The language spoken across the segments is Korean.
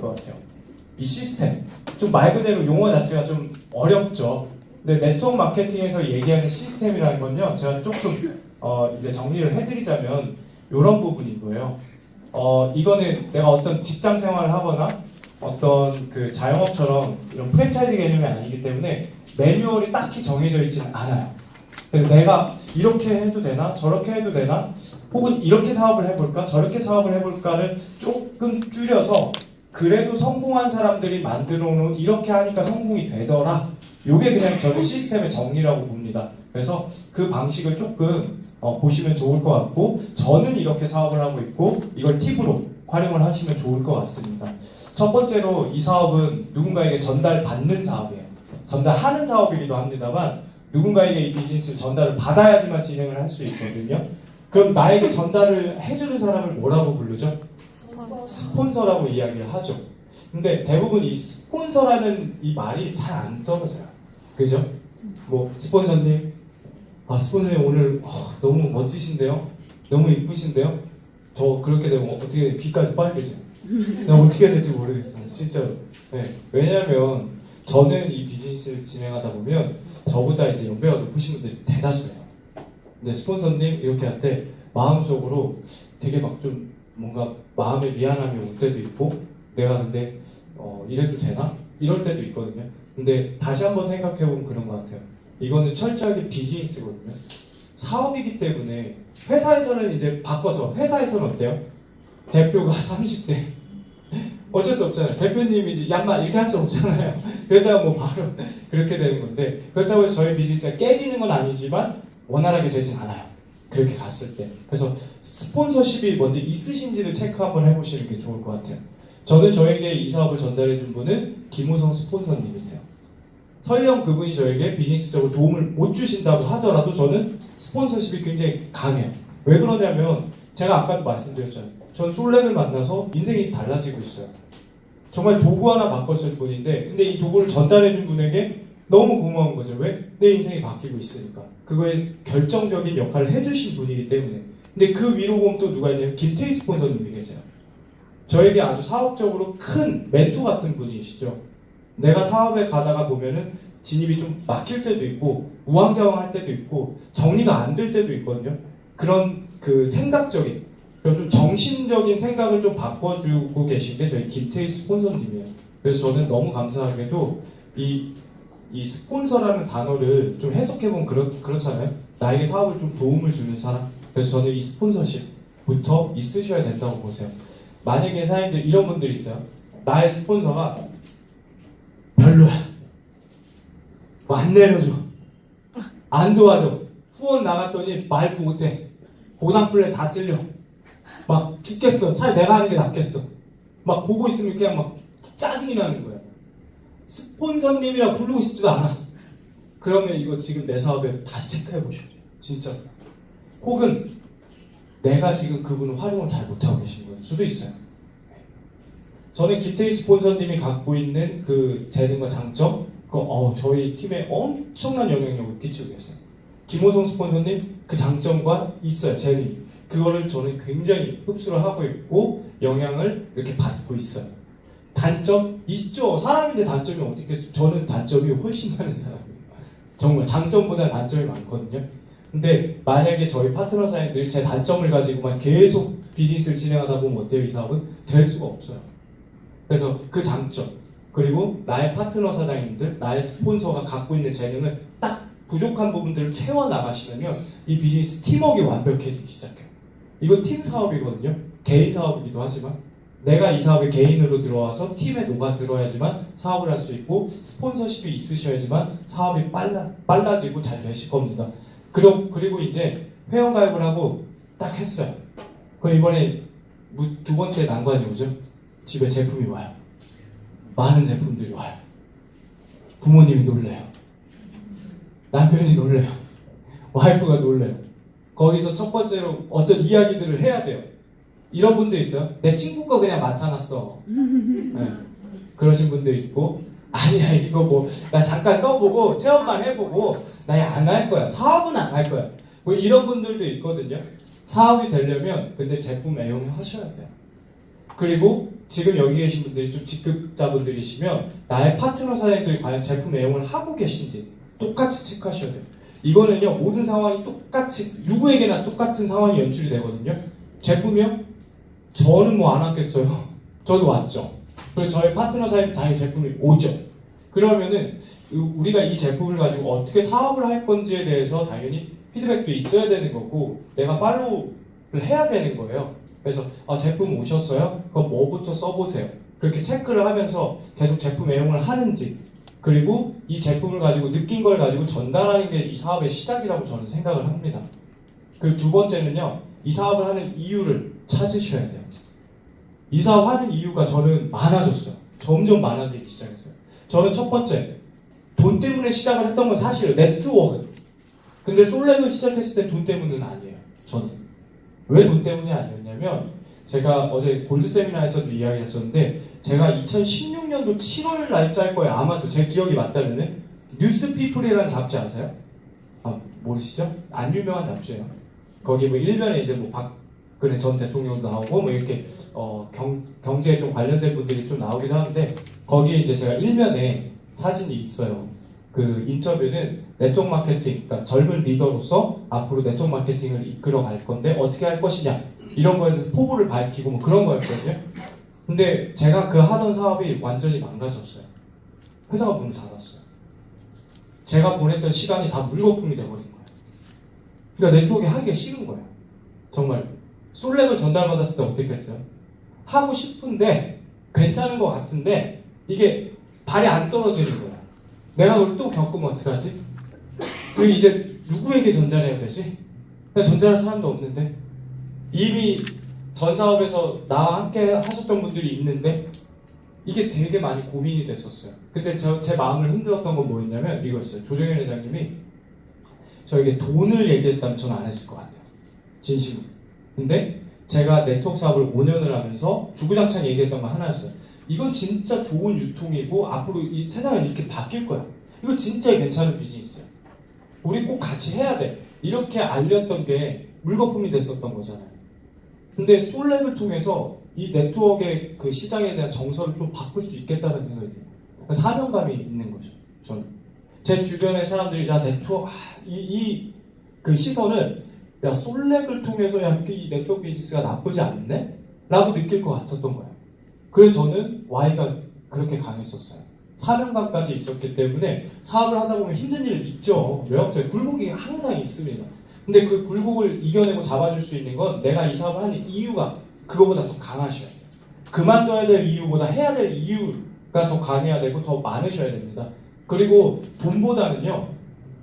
것 같아요. 이 시스템. 좀 말 그대로 용어 자체가 좀 어렵죠. 근데 네트워크 마케팅에서 얘기하는 시스템이라는 건요, 제가 조금 이제 정리를 해드리자면 이런 부분인 거예요. 이거는 내가 어떤 직장 생활을 하거나 어떤 그 자영업처럼 이런 프랜차이즈 개념이 아니기 때문에 매뉴얼이 딱히 정해져 있지는 않아요. 그래서 내가 이렇게 해도 되나 저렇게 해도 되나 혹은 이렇게 사업을 해볼까 저렇게 사업을 해볼까를 조금 줄여서 그래도 성공한 사람들이 만들어 놓은 이렇게 하니까 성공이 되더라. 요게 그냥 저는 시스템의 정리라고 봅니다. 그래서 그 방식을 조금 보시면 좋을 것 같고, 저는 이렇게 사업을 하고 있고 이걸 팁으로 활용을 하시면 좋을 것 같습니다. 첫 번째로 이 사업은 누군가에게 전달받는 사업이에요. 전달하는 사업이기도 합니다만 누군가에게 이 비즈니스 전달을 받아야지만 진행을 할 수 있거든요. 그럼 나에게 전달을 해주는 사람을 뭐라고 부르죠? 스폰서라고 이야기를 하죠. 근데 대부분 이 스폰서라는 이 말이 잘 안 떨어져요. 그죠? 뭐 스폰서님, 스폰서님 오늘 너무 멋지신데요? 너무 이쁘신데요? 저 그렇게 되면 어떻게 귀까지 빨개져요. 나 어떻게 해야 될지 모르겠어요. 진짜로. 네. 왜냐면 저는 이 비즈니스를 진행하다 보면 저보다 이제 연배가 높으신 분들이 대다수예요. 근데 스폰서님 이렇게 할 때 마음속으로 되게 막 좀 뭔가 마음에 미안함이 올 때도 있고, 내가 근데 이래도 되나? 이럴 때도 있거든요. 근데 다시 한번 생각해보면 그런 것 같아요. 이거는 철저하게 비즈니스거든요. 사업이기 때문에 회사에서는 이제 바꿔서, 회사에서는 어때요? 대표가 30대 어쩔 수 없잖아요. 대표님이 이제 양말 이렇게 할 수 없잖아요. 그러다가 뭐 바로 그렇게 되는 건데, 그렇다고 해서 저희 비즈니스가 깨지는 건 아니지만 원활하게 되진 않아요. 그렇게 갔을 때. 그래서 스폰서십이 먼저 있으신지를 체크 한번 해보시는 게 좋을 것 같아요. 저는 저에게 이 사업을 전달해 준 분은 김우성 스폰서님이세요. 설령 그분이 저에게 비즈니스적으로 도움을 못 주신다고 하더라도 저는 스폰서십이 굉장히 강해요. 왜 그러냐면 제가 아까도 말씀드렸잖아요. 전 솔렉을 만나서 인생이 달라지고 있어요. 정말 도구 하나 바꿨을 뿐인데, 근데 이 도구를 전달해 준 분에게 너무 고마운 거죠. 왜? 내 인생이 바뀌고 있으니까. 그거에 결정적인 역할을 해주신 분이기 때문에. 근데 그 위로 보면 또 누가 있냐면 김태희 스폰서님이 계세요. 저에게 아주 사업적으로 큰 멘토 같은 분이시죠. 내가 사업에 가다가 보면은 진입이 좀 막힐 때도 있고 우왕좌왕할 때도 있고 정리가 안 될 때도 있거든요. 그런 그 생각적인, 좀 정신적인 생각을 좀 바꿔주고 계신 게 저희 김태희 스폰서님이에요. 그래서 저는 너무 감사하게도 이 스폰서라는 단어를 좀 해석해보면 그렇잖아요. 나에게 사업을 좀 도움을 주는 사람. 그래서 저는 이 스폰서십부터 있으셔야 된다고 보세요. 만약에 사장님들 이런 분들이 있어요. 나의 스폰서가 별로야. 뭐 안 내려줘. 안 도와줘. 후원 나갔더니 말도 못해. 고당 플랜 다 틀려. 막 죽겠어. 차라리 내가 하는 게 낫겠어. 막 보고 있으면 그냥 막 짜증이 나는 거야. 스폰서님이라 부르고 싶지도 않아. 그러면 이거 지금 내 사업에 다시 체크해 보십시오. 진짜. 혹은 내가 지금 그분을 활용을 잘 못하고 계신 걸 수도 있어요. 저는 김태희 스폰서님이 갖고 있는 그 재능과 장점, 저희 팀에 엄청난 영향력을 끼치고 계세요. 김호성 스폰서님 그 장점과 있어요. 재능이. 그거를 저는 굉장히 흡수를 하고 있고 영향을 이렇게 받고 있어요. 단점 있죠. 사람인데 단점이 어디 있겠어요. 저는 단점이 훨씬 많은 사람이에요. 정말 장점보다 단점이 많거든요. 근데 만약에 저희 파트너 사장님들이 제 단점을 가지고만 계속 비즈니스를 진행하다 보면 어때요? 이 사업은 될 수가 없어요. 그래서 그 장점, 그리고 나의 파트너 사장님들, 나의 스폰서가 갖고 있는 재능을 딱 부족한 부분들을 채워나가시면 이 비즈니스 팀워크가 완벽해지기 시작해요. 이거 팀 사업이거든요. 개인 사업이기도 하지만 내가 이 사업에 개인으로 들어와서 팀에 녹아들어야지만 사업을 할 수 있고, 스폰서십이 있으셔야지만 사업이 빨라지고 잘 되실 겁니다. 그리고 이제 회원가입을 하고 딱 했어요. 그럼 이번에 두 번째 난관이 오죠. 집에 제품이 와요. 많은 제품들이 와요. 부모님이 놀래요. 남편이 놀래요. 와이프가 놀래요. 거기서 첫 번째로 어떤 이야기들을 해야 돼요. 이런 분도 있어요. 내 친구 거 그냥 맡아놨어. 네. 그러신 분도 있고, 아니야 이거 뭐 나 잠깐 써보고 체험만 해보고 나 안 할 거야. 사업은 안 할 거야. 뭐 이런 분들도 있거든요. 사업이 되려면 근데 제품 애용하셔야 돼요. 그리고 지금 여기 계신 분들이 좀 직급자분들이시면 나의 파트너 사장님들이 과연 제품 애용을 하고 계신지 똑같이 체크하셔야 돼요. 이거는요, 모든 상황이 똑같이 누구에게나 똑같은 상황이 연출이 되거든요. 제품이요? 저는 뭐 안 왔겠어요. 저도 왔죠. 그리고 저희 파트너 사장님 당연히 제품이 오죠. 그러면은 우리가 이 제품을 가지고 어떻게 사업을 할 건지에 대해서 당연히 피드백도 있어야 되는 거고 내가 팔로우를 해야 되는 거예요. 그래서 제품 오셨어요? 그럼 뭐부터 써보세요. 그렇게 체크를 하면서 계속 제품 애용을 하는지 그리고 이 제품을 가지고 느낀 걸 가지고 전달하는 게 이 사업의 시작이라고 저는 생각을 합니다. 그리고 두 번째는요. 이 사업을 하는 이유를 찾으셔야 돼요. 이 사업 하는 이유가 저는 많아졌어요. 점점 많아지기 시작했어요. 저는 첫 번째 돈 때문에 시작을 했던 건 사실 네트워크. 근데 솔렉을 시작했을 때 돈 때문은 아니에요. 저는. 왜 돈 때문이 아니었냐면 제가 어제 골드 세미나에서도 이야기했었는데 제가 2016년도 7월 날짜일 거예요. 아마도 제 기억이 맞다면은 뉴스피플이라는 잡지 아세요? 모르시죠? 안 유명한 잡지예요. 거기 뭐 일면에 이제 뭐 박근혜 전 대통령도 나오고 뭐 이렇게 경제에 좀 관련된 분들이 좀 나오기도 하는데 거기에 이제 제가 일면에 사진이 있어요. 그 인터뷰는 네트워크 마케팅, 그러니까 젊은 리더로서 앞으로 네트워크 마케팅을 이끌어 갈 건데 어떻게 할 것이냐 이런 거에 대해서 포부를 밝히고 뭐 그런 거였거든요. 근데 제가 그 하던 사업이 완전히 망가졌어요. 회사가 문을 닫았어요. 제가 보냈던 시간이 다 물거품이 돼버린 거예요. 그러니까 네트워크 하기가 싫은 거예요. 정말 솔렉을 전달받았을 때 어땠겠어요? 하고 싶은데 괜찮은 것 같은데 이게 발이 안 떨어지는 거예요. 내가 그걸 또 겪으면 어떡하지? 그리고 이제 누구에게 전달해야 되지? 전달할 사람도 없는데 이미 전 사업에서 나와 함께 하셨던 분들이 있는데 이게 되게 많이 고민이 됐었어요. 근데 제 마음을 흔들었던 건 뭐였냐면 이거였어요. 조정현 회장님이 저에게 돈을 얘기했다면 저는 안 했을 것 같아요. 진심으로. 근데 제가 네트워크 사업을 5년을 하면서 주구장창 얘기했던 건 하나였어요. 이건 진짜 좋은 유통이고 앞으로 이 세상은 이렇게 바뀔 거야. 이거 진짜 괜찮은 비즈니스야. 우리 꼭 같이 해야 돼. 이렇게 알렸던 게 물거품이 됐었던 거잖아요. 근데 솔렉을 통해서 이 네트워크의 그 시장에 대한 정서를 좀 바꿀 수 있겠다는 생각이 들어요. 그러니까 사명감이 있는 거죠. 저는. 제 주변의 사람들이 야 네트워크 그 시선은 야 솔렉을 통해서 이 네트워크 비즈니스가 나쁘지 않네? 라고 느낄 것 같았던 거예요. 그래서 저는 Y가 그렇게 강했었어요. 사명감까지 있었기 때문에 사업을 하다 보면 힘든 일 있죠. 왜 없어요? 굴곡이 항상 있습니다. 근데 그 굴곡을 이겨내고 잡아줄 수 있는 건 내가 이 사업을 하는 이유가 그거보다 더 강하셔야 돼요. 그만둬야 될 이유보다 해야 될 이유가 더 강해야 되고 더 많으셔야 됩니다. 그리고 돈보다는요.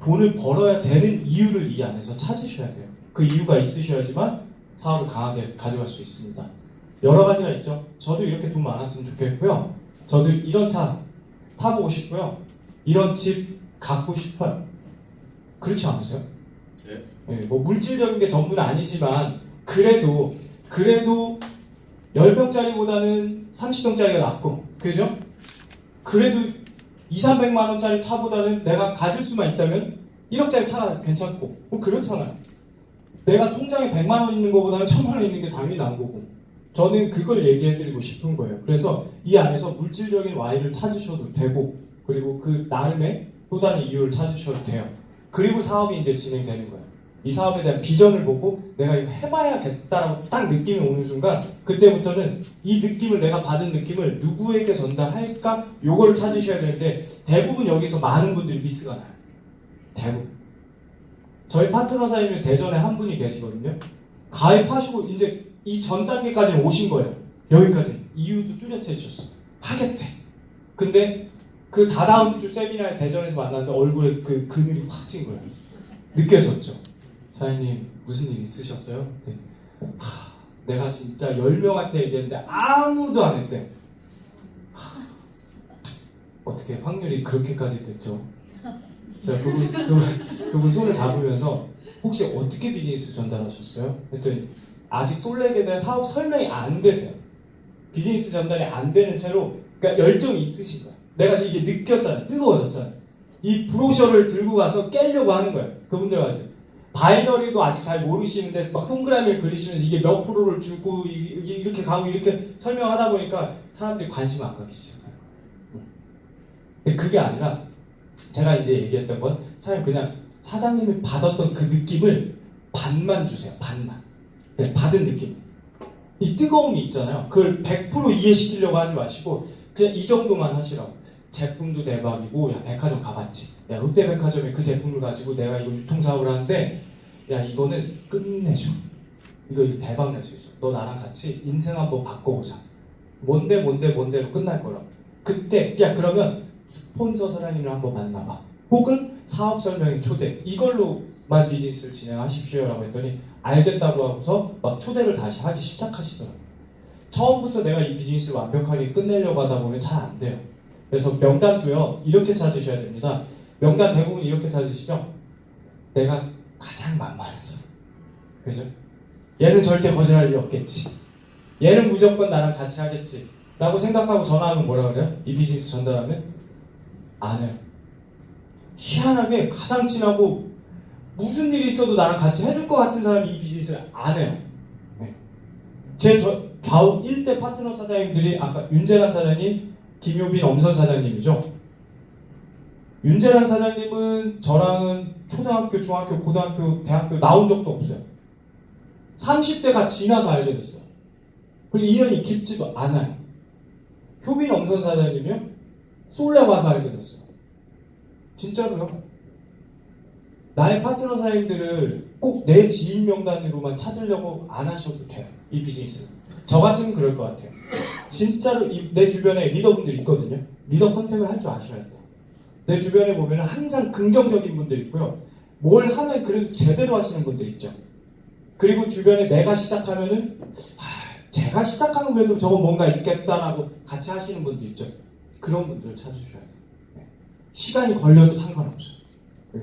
돈을 벌어야 되는 이유를 이 안에서 찾으셔야 돼요. 그 이유가 있으셔야지만 사업을 강하게 가져갈 수 있습니다. 여러 가지가 있죠. 저도 이렇게 돈 많았으면 좋겠고요. 저도 이런 차 타보고 싶고요. 이런 집 갖고 싶어요. 그렇지 않으세요? 네. 뭐 물질적인 게 전부는 아니지만 그래도 10병짜리보다는 30병짜리가 낫고 그죠? 그래도 200~300만 원짜리 차보다는 내가 가질 수만 있다면 1억짜리 차가 괜찮고 뭐 그렇잖아요. 내가 통장에 100만 원 있는 것보다는 1000만 원 있는 게 당연히 나은 거고 저는 그걸 얘기해드리고 싶은 거예요. 그래서 이 안에서 물질적인 Y를 찾으셔도 되고 그리고 그 나름의 또 다른 이유를 찾으셔도 돼요. 그리고 사업이 이제 진행되는 거예요. 이 사업에 대한 비전을 보고 내가 이거 해봐야겠다라고 딱 느낌이 오는 순간 그때부터는 이 느낌을 내가 받은 느낌을 누구에게 전달할까? 요거를 찾으셔야 되는데 대부분 여기서 많은 분들이 미스가 나요. 대부분. 저희 파트너 사장님 대전에 한 분이 계시거든요. 가입하시고 이제 이 전 단계까지는 오신 거예요. 여기까지. 이유도 뚜렷해 주셨어. 하겠대. 근데 그 다다음 주 세미나에 대전에서 만났는데 얼굴에 그 그늘이 확 찐 거예요. 느껴졌죠. 사장님 무슨 일 있으셨어요? 네. 내가 진짜 10명한테 얘기했는데 아무도 안 했대. 어떻게 확률이 그렇게까지 됐죠? 제가 그분 손을 잡으면서 혹시 어떻게 비즈니스 전달하셨어요? 했더니 아직 솔렉에 대한 사업 설명이 안 되세요. 비즈니스 전달이 안 되는 채로 그러니까 열정이 있으신 거야. 내가 이게 느꼈잖아요. 뜨거워졌잖아요. 이 브로셔를 들고 가서 깨려고 하는 거예요. 그분들 가지고 바이너리도 아직 잘 모르시는데 막 동그라미를 그리시면서 이게 몇 프로를 주고 이렇게 가고 이렇게 설명하다 보니까 사람들이 관심 안 가기 시작해요. 근데 그게 아니라 제가 이제 얘기했던 건 사장님 그냥 사장님이 받았던 그 느낌을 반만 주세요. 반만. 그냥 받은 느낌. 이 뜨거움이 있잖아요. 그걸 100% 이해시키려고 하지 마시고 그냥 이 정도만 하시라고. 제품도 대박이고 야 백화점 가봤지. 야 롯데백화점에 그 제품을 가지고 내가 이거 유통사업을 하는데 야 이거는 끝내줘. 이거 대박 낼 수 있어. 너 나랑 같이 인생 한번 바꿔보자. 뭔데로 끝날 거라고. 그때 야 그러면 스폰서 사장님을 한번 만나봐. 혹은 사업 설명회 초대. 이걸로만 비즈니스를 진행하십시오라고 했더니 알겠다고 하고서 막 초대를 다시 하기 시작하시더라고요. 처음부터 내가 이 비즈니스를 완벽하게 끝내려고 하다 보면 잘 안 돼요. 그래서 명단도요 이렇게 찾으셔야 됩니다. 명단 대부분 이렇게 찾으시죠. 내가 가장 만만해서, 그죠? 얘는 절대 거절할 일 없겠지. 얘는 무조건 나랑 같이 하겠지. 라고 생각하고 전화하면 뭐라 그래요? 이 비즈니스 전달하면 안 해요. 희한하게 가장 친하고 무슨 일이 있어도 나랑 같이 해줄 것 같은 사람이 이 비즈니스를 안 해요. 네. 제 좌우 1대 파트너 사장님들이 아까 윤재란 사장님, 김효빈 엄선 사장님이죠. 윤재란 사장님은 저랑은 초등학교, 중학교, 고등학교, 대학교 나온 적도 없어요. 30대가 지나서 알게 됐어요. 그리고 인연이 깊지도 않아요. 효빈 엄선 사장님이요? 솔레 와서 알게 됐어요. 진짜로요. 나의 파트너 사장님들을 꼭 내 지인 명단으로만 찾으려고 안 하셔도 돼요. 이 비즈니스는. 저 같으면 그럴 것 같아요. 진짜로 내 주변에 리더분들 있거든요. 리더 컨택을 할 줄 아셔야 돼요. 내 주변에 보면 항상 긍정적인 분들 있고요. 뭘 하면 그래도 제대로 하시는 분들 있죠. 그리고 주변에 내가 시작하면은 제가 시작하는 그래도 저거 뭔가 있겠다라고 같이 하시는 분들 있죠. 그런 분들을 찾으셔야 돼요. 네. 시간이 걸려도 상관없어요. 네.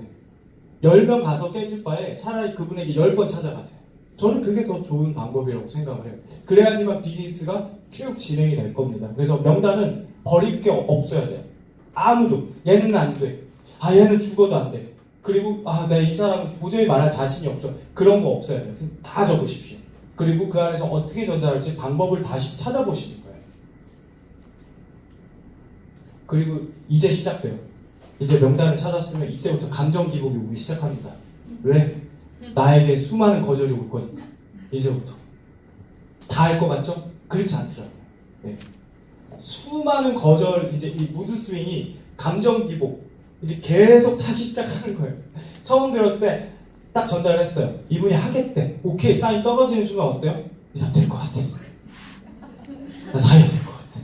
10명 가서 깨질 바에 차라리 그분에게 10번 찾아가세요. 저는 그게 더 좋은 방법이라고 생각을 해요. 그래야지만 비즈니스가 쭉 진행이 될 겁니다. 그래서 명단은 버릴 게 없어야 돼요. 아무도 얘는 안 돼. 얘는 죽어도 안 돼. 그리고 내가 이 사람은 도저히 말할 자신이 없어. 그런 거 없어야 돼요. 다 적으십시오. 그리고 그 안에서 어떻게 전달할지 방법을 다시 찾아보시는 거예요. 그리고 이제 시작돼요. 이제 명단을 찾았으면 이때부터 감정 기복이 오기 시작합니다. 왜? 나에게 수많은 거절이 올 거니까. 이제부터. 다 알 것 같죠? 그렇지 않더라고요. 네. 수많은 거절, 이제 이 무드 스윙이 감정 기복, 이제 계속 타기 시작하는 거예요. 처음 들었을 때 딱 전달을 했어요. 이분이 하겠대. 오케이, 사인 떨어지는 순간 어때요? 이 사람 될 것 같아. 나 다이어트 될 것 같아.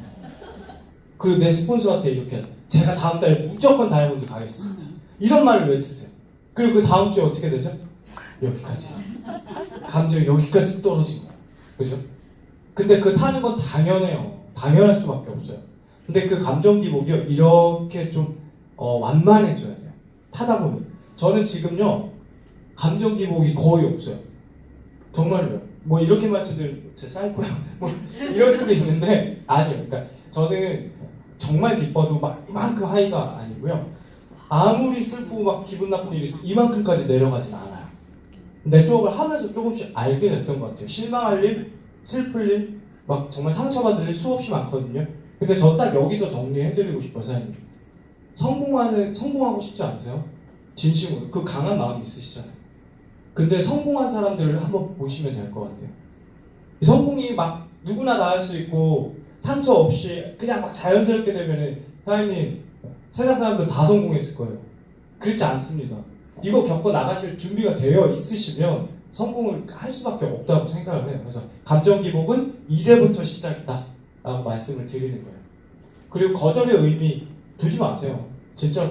그리고 내 스폰서한테 이렇게 하죠. 제가 다음 달에 무조건 다이아몬드 가겠습니다. 이런 말을 외치세요. 그리고 그 다음 주에 어떻게 되죠? 여기까지. 감정이 여기까지 떨어진 거예요. 그죠? 근데 그 타는 건 당연해요. 당연할 수밖에 없어요. 근데 그 감정 기복이요, 이렇게 좀 완만해져야 돼요. 타다 보면. 저는 지금요, 감정 기복이 거의 없어요. 정말로요. 뭐 이렇게 말씀드리면 제 사이코야 뭐 이럴 수도 있는데 아니요. 그러니까 저는 정말 기뻐도 막 이만큼 하이가 아니고요. 아무리 슬프고 막 기분 나쁜 일이 있어도 이만큼까지 내려가진 않아요. 네트워크를 하면서 조금씩 알게 됐던 것 같아요. 실망할 일, 슬플 일, 막 정말 상처받을 일 수없이 많거든요. 근데 저 딱 여기서 정리해드리고 싶어요, 사장님. 성공하고 싶지 않으세요? 진심으로. 그 강한 마음이 있으시잖아요. 근데 성공한 사람들을 한번 보시면 될 것 같아요. 성공이 막 누구나 다 할 수 있고 상처 없이 그냥 막 자연스럽게 되면은 사장님 세상 사람들 다 성공했을 거예요. 그렇지 않습니다. 이거 겪어 나가실 준비가 되어 있으시면 성공을 할 수밖에 없다고 생각을 해요. 그래서 감정 기복은 이제부터 시작이다 라고 말씀을 드리는 거예요. 그리고 거절의 의미 두지 마세요. 진짜로.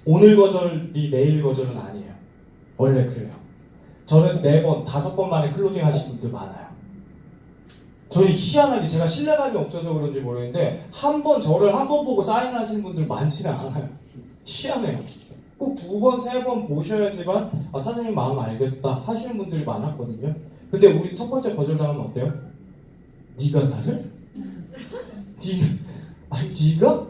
오늘 거절이 내일 거절은 아니에요. 원래 그래요. 저는 4번, 5번 만에 클로징 하신 분들 많아요. 저는 희한하게 제가 신뢰감이 없어서 그런지 모르겠는데 저를 한 번 보고 사인하시는 분들 많지는 않아요. 희한해요. 꼭 2번, 3번 보셔야지만 사장님 마음 알겠다 하시는 분들이 많았거든요. 근데 우리 첫 번째 거절당하면 어때요? 네가 나를? 네가?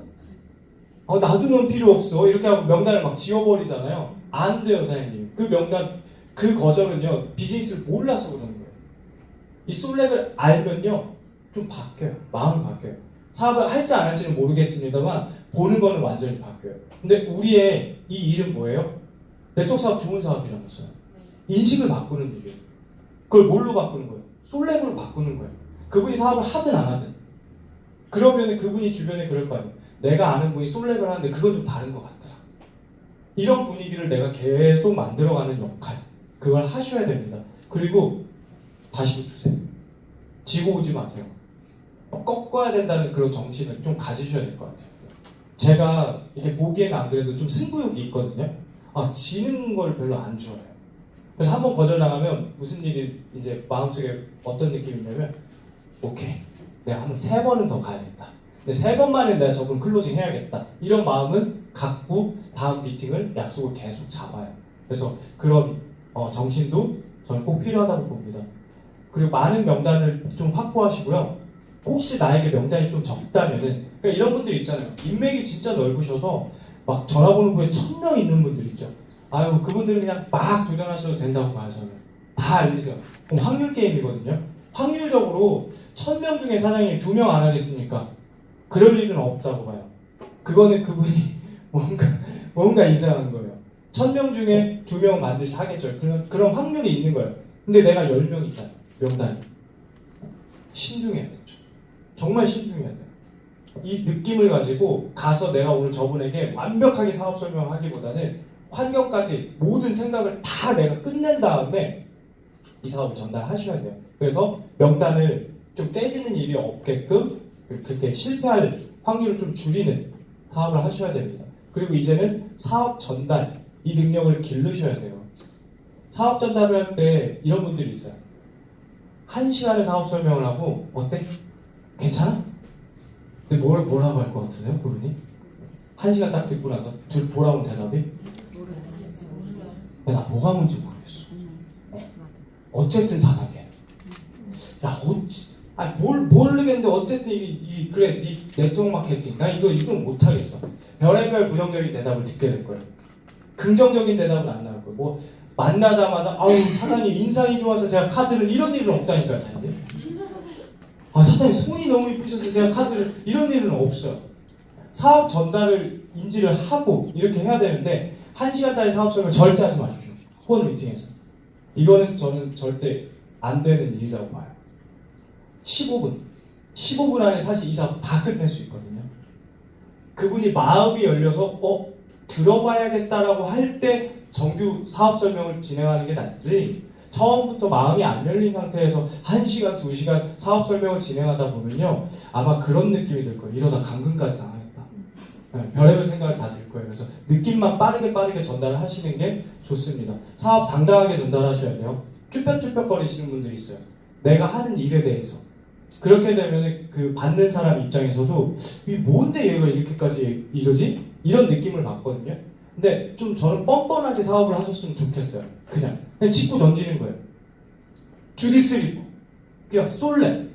나도 넌 필요 없어 이렇게 하고 명단을 막 지워버리잖아요. 안 돼요, 사장님. 그 명단, 그 거절은요 비즈니스를 몰라서 그러는 거예요. 이 솔렉을 알면요 좀 바뀌어요. 마음이 바뀌어요. 사업을 할지 안 할지는 모르겠습니다만 보는 거는 완전히 바뀌어요. 근데 우리의 이 일은 뭐예요? 네트워크 사업 좋은 사업이라면서요. 인식을 바꾸는 일이에요. 그걸 뭘로 바꾸는 거예요? 솔렉으로 바꾸는 거예요. 그분이 사업을 하든 안 하든. 그러면 그분이 주변에 그럴 거 아니에요. 내가 아는 분이 솔렉을 하는데 그건 좀 다른 것 같더라. 이런 분위기를 내가 계속 만들어가는 역할. 그걸 하셔야 됩니다. 그리고 다시 붙으세요. 지고 오지 마세요. 꺾어야 된다는 그런 정신을 좀 가지셔야 될 것 같아요. 제가 이렇게 보기에는 안 그래도 좀 승부욕이 있거든요. 지는 걸 별로 안 좋아해요. 그래서 한번 거절당하면 무슨 일이 이제 마음속에 어떤 느낌이냐면 오케이, 내가 한번 3번은 더 가야겠다. 근데 3번만에 내가 저분 클로징 해야겠다. 이런 마음은 갖고 다음 미팅을 약속을 계속 잡아요. 그래서 그런 정신도 저는 꼭 필요하다고 봅니다. 그리고 많은 명단을 좀 확보하시고요. 혹시 나에게 명단이 좀 적다면은 그러니까 이런 분들 있잖아요. 인맥이 진짜 넓으셔서 막 전화번호부에 1000명 있는 분들 있죠. 아유, 그분들은 그냥 막 도전하셔도 된다고 봐요. 저는 다 알리세요. 그럼 확률 게임이거든요. 확률적으로 1000명 중에 사장님이 2명 안 하겠습니까? 그럴 일은 없다고 봐요. 그거는 그분이 뭔가 이상한 거예요. 1000명 중에 2명 반드시 하겠죠. 그런 확률이 있는 거예요. 근데 내가 10명 있다. 명단이. 신중해야겠죠. 정말 신중해야 돼요. 이 느낌을 가지고 가서 내가 오늘 저분에게 완벽하게 사업 설명하기보다는 환경까지 모든 생각을 다 내가 끝낸 다음에 이 사업을 전달하셔야 돼요. 그래서 명단을 좀 떼지는 일이 없게끔 그렇게 실패할 확률을 좀 줄이는 사업을 하셔야 됩니다. 그리고 이제는 사업 전달, 이 능력을 기르셔야 돼요. 사업 전달을 할 때 이런 분들이 있어요. 1시간을 사업 설명을 하고 어때? 괜찮아? 근데 뭐라고 할 것 같으세요? 그분이? 1시간 딱 듣고 나서 돌아온 대답이 나 뭐가 뭔지 모르겠어. 어쨌든 다 나게. 모르겠는데 어쨌든 그래, 이 네트워크 마케팅 나 이건 못하겠어. 별의별 부정적인 대답을 듣게 될 거예요. 긍정적인 대답은 안 나올 거예요. 뭐 만나자마자 사장님 인상이 좋아서 제가 카드를 이런 일은 없다니까요. 사장님. 사장님 손이 너무 이쁘셔서 제가 카드를 이런 일은 없어요. 사업 전달을 인지를 하고 이렇게 해야 되는데 1시간짜리 사업 설명 절대 하지 마십시오. 폰 미팅에서. 이거는 저는 절대 안 되는 일이라고 봐요. 15분 안에 사실 이 사업 다 끝낼 수 있거든요. 그분이 마음이 열려서 들어봐야겠다라고 할 때 정규 사업 설명을 진행하는 게 낫지, 처음부터 마음이 안 열린 상태에서 1시간, 2시간 사업 설명을 진행하다 보면요 아마 그런 느낌이 들 거예요. 이러다 감금까지 당하겠다. 별의별 생각이 다 들 거예요. 그래서 느낌만 빠르게 전달하시는 게 좋습니다. 사업 당당하게 전달하셔야 돼요. 쭈뼛쭈뼛거리시는 분들이 있어요. 내가 하는 일에 대해서. 그렇게 되면 그 받는 사람 입장에서도 이 뭔데 얘가 이렇게까지 이러지? 이런 느낌을 받거든요. 근데 좀 저는 뻔뻔하게 사업을 하셨으면 좋겠어요. 그냥 짚고 던지는 거예요. 주디스리퍼, 그냥 솔레,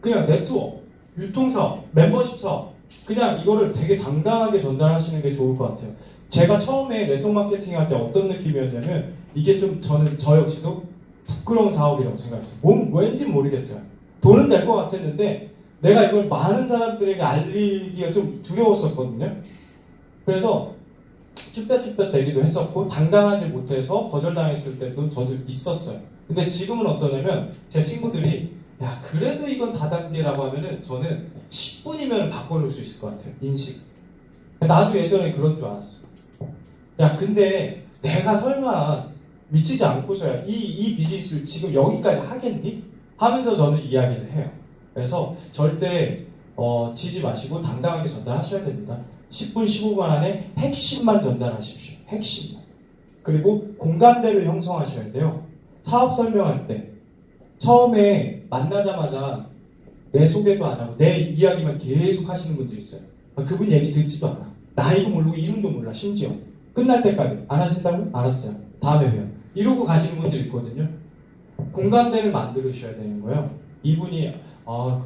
그냥 네트워크, 유통사업, 멤버십 사업, 그냥 이거를 되게 당당하게 전달하시는 게 좋을 것 같아요. 제가 처음에 네트워크 마케팅 할 때 어떤 느낌이었냐면 이게 좀 저 역시도 부끄러운 사업이라고 생각했어요. 왠지 모르겠어요. 돈은 될 것 같았는데 내가 이걸 많은 사람들에게 알리기가 좀 두려웠었거든요. 그래서 쭈뼛쭈뼛 대기도 했었고 당당하지 못해서 거절당했을 때도 저도 있었어요. 근데 지금은 어떠냐면 제 친구들이 야 그래도 이건 다단계라고 하면은 저는 10분이면 바꿔놓을 수 있을 것 같아요. 인식. 나도 예전에 그런 줄 알았어. 야 근데 내가 설마 미치지 않고서야 이 비즈니스를 지금 여기까지 하겠니? 하면서 저는 이야기를 해요. 그래서 절대 지지 마시고 당당하게 전달하셔야 됩니다. 10분, 15분 안에 핵심만 전달하십시오. 핵심만. 그리고 공감대를 형성하셔야 돼요. 사업 설명할 때 처음에 만나자마자 내 소개도 안 하고 내 이야기만 계속 하시는 분도 있어요. 그분 얘기 듣지도 않아. 나이도 모르고 이름도 몰라. 심지어 끝날 때까지 안 하신다고? 알았어요. 다음에 봬요. 이러고 가시는 분들 있거든요. 공감대를 만들으셔야 되는 거예요. 이분이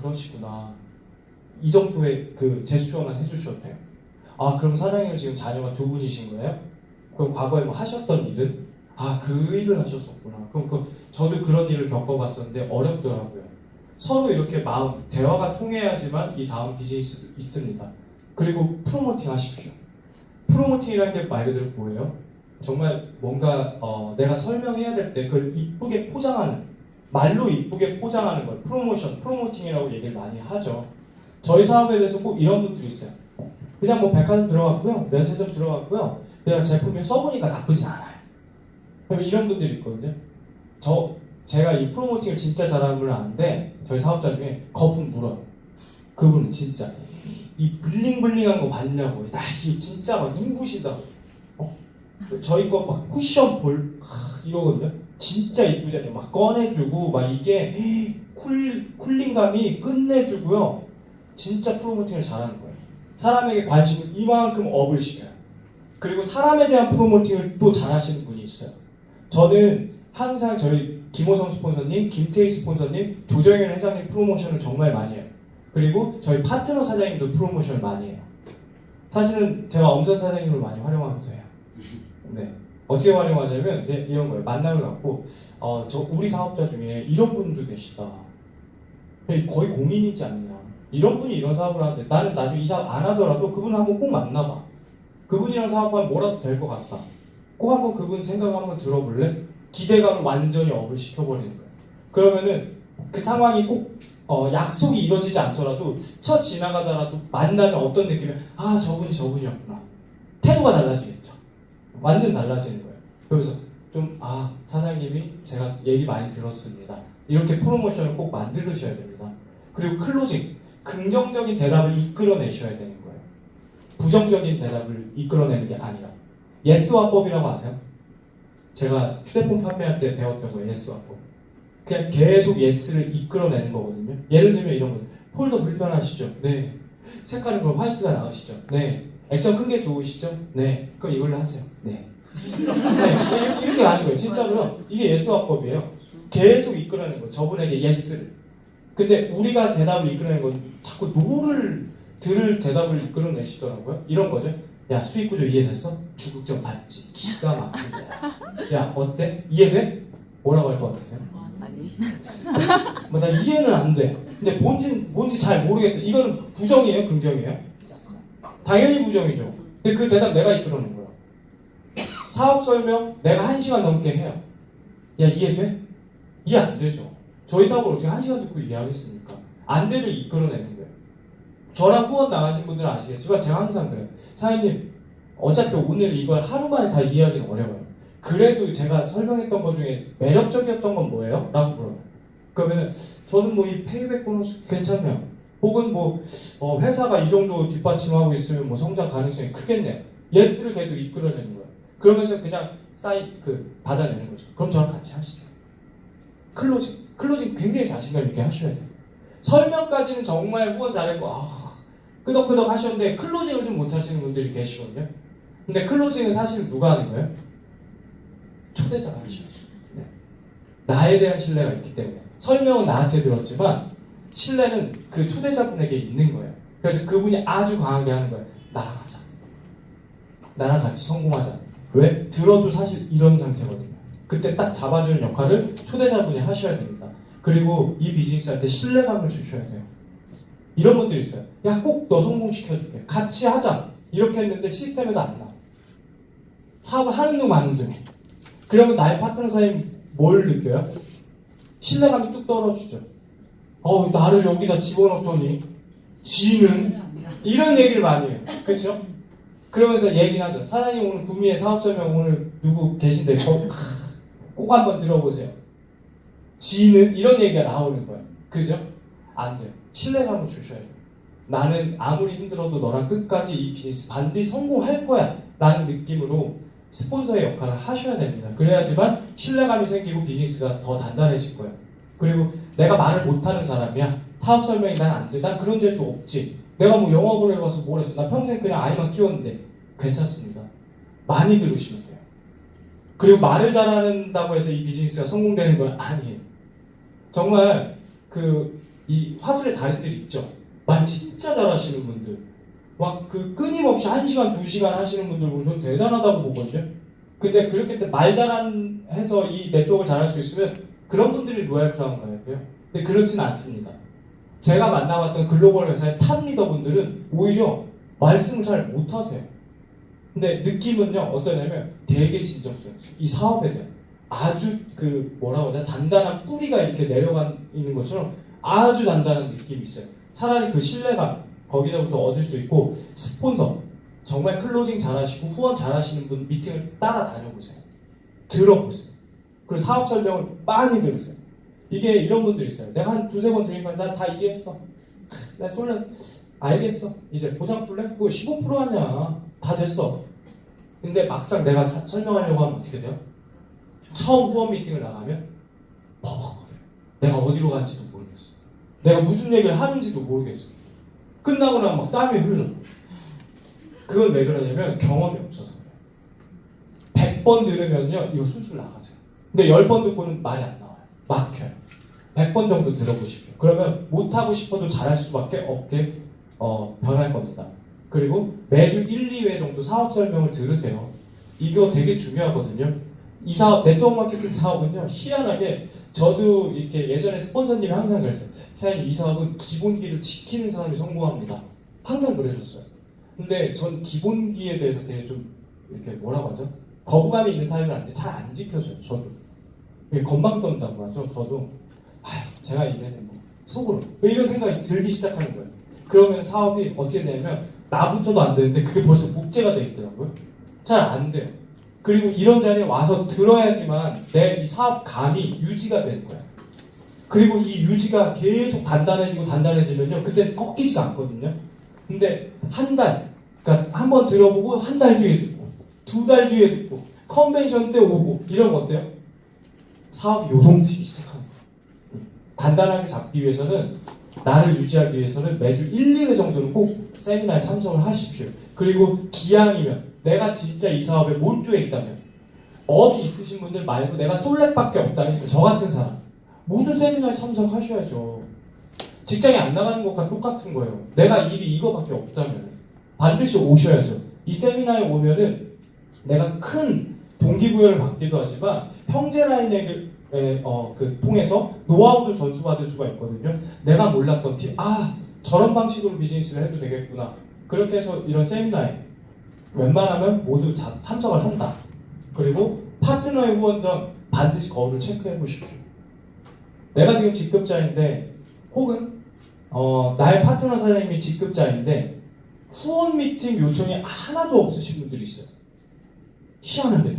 그러시구나. 이 정도의 그 제스처만 해주셔도 돼요. 아, 그럼 사장님은 지금 자녀가 2분이신 거예요? 그럼 과거에 뭐 하셨던 일은? 아, 그 일을 하셨었구나. 그럼 저도 그런 일을 겪어봤었는데 어렵더라고요. 서로 이렇게 대화가 통해야지만 이 다음 비즈니스 있습니다. 그리고 프로모팅 하십시오. 프로모팅이라는 게 말 그대로 뭐예요? 정말 뭔가 내가 설명해야 될 때 그걸 이쁘게 포장하는, 말로 이쁘게 포장하는 걸 프로모팅이라고 얘기를 많이 하죠. 저희 사업에 대해서 꼭 이런 분들이 있어요. 그냥 뭐 백화점 들어갔고요, 면세점 들어갔고요, 그냥 제품이 써보니까 나쁘진 않아요. 이런 분들이 있거든요. 제가 이 프로모팅을 진짜 잘하는 분은 아는데 저희 사업자 중에 거품 물어요. 그분은 진짜 이 블링블링한 거 봤냐고. 나 이게 진짜 막 눈부시다고. 저희 거 막 쿠션 볼 이러거든요. 진짜 이쁘잖아요. 막 꺼내주고 막 이게 쿨링감이 끝내주고요. 진짜 프로모팅을 잘하는 거예요. 사람에게 관심을 이만큼 업을 시켜요. 그리고 사람에 대한 프로모팅을 또 잘하시는 분이 있어요. 저는 항상 저희 김호성 스폰서님, 김태희 스폰서님, 조정현 회장님 프로모션을 정말 많이 해요. 그리고 저희 파트너 사장님도 프로모션을 많이 해요. 사실은 제가 엄선 사장님을 많이 활용하기도 해요. 네. 어떻게 활용하냐면 이런 거예요. 만남을 갖고 우리 사업자 중에 이런 분도 계시다. 거의 공인이지 않냐. 이런 분이 이런 사업을 하는데 나는 나중에 이 사업 안 하더라도 그분을 한번 꼭 만나봐. 그분이랑 사업하면 뭐라도 될 것 같다. 꼭 한번 그분 생각을 한번 들어볼래? 기대감을 완전히 업을 시켜버리는 거예요. 그러면은 그 상황이 꼭 약속이 이루어지지 않더라도 스쳐 지나가더라도 만나면 어떤 느낌이 저분이었구나. 태도가 달라지겠죠. 완전 달라지는 거예요. 그래서 사장님이 제가 얘기 많이 들었습니다. 이렇게 프로모션을 꼭 만들으셔야 됩니다. 그리고 클로징, 긍정적인 대답을 이끌어내셔야 되는 거예요. 부정적인 대답을 이끌어내는 게 아니라. 예스화법이라고 아세요? 제가 휴대폰 판매할 때 배웠던 거예요. 예스화법. 그냥 계속 예스를 이끌어내는 거거든요. 예를 들면 이런 거예요. 폴더 불편하시죠? 네. 색깔은 그럼 화이트가 나으시죠? 네. 액정 큰 게 좋으시죠? 네. 그럼 이걸로 하세요. 네. 네. 이렇게 하는 거예요. 진짜로요. 이게 예스화법이에요. 계속 이끌어내는 거예요. 저분에게 예스를. 근데 우리가 대답을 이끌어내는 건 자꾸 노를 들을 대답을 이끌어내시더라고요. 이런 거죠. 야, 수익구조 이해됐어? 주국정 봤지? 기가 막힌다. 야, 어때? 이해돼? 뭐라고 할 것 같으세요? 아니. 나 이해는 안 돼. 근데 뭔지 잘 모르겠어. 이거는 부정이에요? 긍정이에요? 당연히 부정이죠. 근데 그 대답 내가 이끌어낸 거야. 사업 설명 내가 1시간 넘게 해요. 야, 이해돼? 이해 안 되죠. 저희 사업을 어떻게 1시간 듣고 이해하겠습니까? 안 되면 이끌어내는 거예요. 저랑 후원 나가신 분들은 아시겠지만 제가 항상 그래요. 사장님, 어차피 오늘 이걸 하루 만에 다 이해하기는 어려워요. 그래도 제가 설명했던 것 중에 매력적이었던 건 뭐예요? 라고 물어요. 그러면은 저는 뭐 이 페이백 보너스 괜찮네요. 혹은 회사가 이 정도 뒷받침하고 있으면 뭐 성장 가능성이 크겠네요. 예스를 계속 이끌어내는 거예요. 그러면서 그냥 받아내는 거죠. 그럼 저랑 같이 하시죠. 클로징 굉장히 자신감 있게 하셔야 돼요. 설명까지는 정말 후원 잘했고 끄덕끄덕 하셨는데 클로징을 좀 못하시는 분들이 계시거든요. 근데 클로징은 사실 누가 하는 거예요? 초대자가 하셔요. 네. 나에 대한 신뢰가 있기 때문에. 설명은 나한테 들었지만 신뢰는 그 초대자분에게 있는 거예요. 그래서 그분이 아주 강하게 하는 거예요. 나랑 하자. 나랑 같이 성공하자. 왜? 들어도 사실 이런 상태거든요. 그때 딱 잡아주는 역할을 초대자분이 하셔야 됩니다. 그리고 이 비즈니스한테 신뢰감을 주셔야 돼요. 이런 분들이 있어요. 야, 꼭 너 성공시켜줄게. 같이 하자. 이렇게 했는데 시스템에도 안 나. 사업을 하는 둥 마는 둥에. 그러면 나의 파트너 사이에 뭘 느껴요? 신뢰감이 뚝 떨어지죠. 나를 여기다 집어넣더니 지는 이런 얘기를 많이 해요. 그렇죠? 그러면서 얘기를 하죠. 사장님 오늘 구미에 사업 설명 오늘 누구 계신데 꼭 한번 들어보세요. 지는 이런 얘기가 나오는 거예요. 그죠? 안 돼요. 신뢰감을 주셔야 돼요. 나는 아무리 힘들어도 너랑 끝까지 이 비즈니스 반드시 성공할 거야 라는 느낌으로 스폰서의 역할을 하셔야 됩니다. 그래야지만 신뢰감이 생기고 비즈니스가 더 단단해질 거예요. 그리고 내가 말을 못하는 사람이야. 사업 설명이 난 안 돼. 난 그런 재주 없지. 내가 뭐 영업을 해봐서 뭘 했어. 나 평생 그냥 아이만 키웠는데 괜찮습니다. 많이 들으시면 돼요. 그리고 말을 잘한다고 해서 이 비즈니스가 성공되는 건 아니에요. 정말 이 화술의 달인들 있죠. 말 진짜 잘하시는 분들. 막 그 끊임없이 1시간, 2시간 하시는 분들 보면 대단하다고 보거든요. 근데 그렇게 말 잘해서 이 네트워크를 잘할 수 있으면 그런 분들이 로얄 크라운 가야 돼요. 근데 그렇지는 않습니다. 제가 만나봤던 글로벌 회사의 탑 리더분들은 오히려 말씀을 잘 못하세요. 근데 느낌은요 어떠냐면 되게 진정성이에요. 이 사업에 대한 아주 그 뭐라고 하냐 단단한 뿌리가 이렇게 내려가 있는 것처럼 아주 단단한 느낌이 있어요. 차라리 그 신뢰감 거기서부터 얻을 수 있고 스폰서 정말 클로징 잘하시고 후원 잘하시는 분 미팅을 따라다녀보세요. 들어보세요. 그리고 사업 설명을 많이 들으세요. 이게 이런 분들이 있어요. 내가 한 두세 번 들으니까 나 다 이해했어. 나 솔련 알겠어. 이제 보상 플래? 그거 15% 하냐. 다 됐어. 근데 막상 내가 설명하려고 하면 어떻게 돼요? 처음 후원 미팅을 나가면 버벅거려요. 내가 어디로 가는지도 모르겠어. 내가 무슨 얘기를 하는지도 모르겠어. 끝나고 나면 막 땀이 흘러. 그건 왜 그러냐면 경험이 없어서 그래요. 100번 들으면요 이거 술술 나가세요. 근데 10번 듣고는 말이 안 나와요. 막혀요. 100번 정도 들어보십시오. 그러면 못하고 싶어도 잘할 수밖에 없게 변할 겁니다. 그리고 매주 1, 2회 정도 사업 설명을 들으세요. 이거 되게 중요하거든요. 이 사업, 네트워크 마케팅 사업은요, 희한하게 저도 이렇게 예전에 스폰서님이 항상 그랬어요. 사장님, 이 사업은 기본기를 지키는 사람이 성공합니다. 항상 그러셨어요. 근데 전 기본기에 대해서 되게 좀 이렇게 뭐라고 하죠? 거부감이 있는 타입은 아닌데 잘 안 지켜져요. 저도. 건방 떤다고 하죠. 저도 제가 이제는 뭐 속으로 이런 생각이 들기 시작하는 거예요. 그러면 사업이 어떻게 되냐면 나부터도 안 되는데 그게 벌써 목재가 돼 있더라고요. 잘 안 돼요. 그리고 이런 자리에 와서 들어야지만 내 이 사업 감이 유지가 되는 거예요. 그리고 이 유지가 계속 단단해지고 단단해지면요, 그때는 꺾이지가 않거든요. 근데 한 달, 그러니까 한 번 들어보고 한 달 뒤에 듣고, 2달 뒤에 듣고, 컨벤션 때 오고 이런 거 어때요? 사업이 요동치기 시작하는 거예요. 단단하게 잡기 위해서는 나를 유지하기 위해서는 매주 1, 2회 정도는 꼭 세미나에 참석을 하십시오. 그리고 기왕이면 내가 진짜 이 사업에 몰두해 있다면 업이 있으신 분들 말고 내가 솔렉밖에 없다면 저 같은 사람 모든 세미나에 참석하셔야죠. 직장에 안 나가는 것과 똑같은 거예요. 내가 일이 이거밖에 없다면 반드시 오셔야죠. 이 세미나에 오면은 내가 큰 동기부여를 받기도 하지만 형제 라인에게 통해서 노하우도 전수받을 수가 있거든요. 내가 몰랐던 팁, 저런 방식으로 비즈니스를 해도 되겠구나. 그렇게 해서 이런 세미나에 웬만하면 모두 참석을 한다. 그리고 파트너의 후원전 반드시 거울을 체크해 보십시오. 내가 지금 직급자인데 혹은 나의 파트너 사장님이 직급자인데 후원 미팅 요청이 하나도 없으신 분들이 있어요. 희한하게.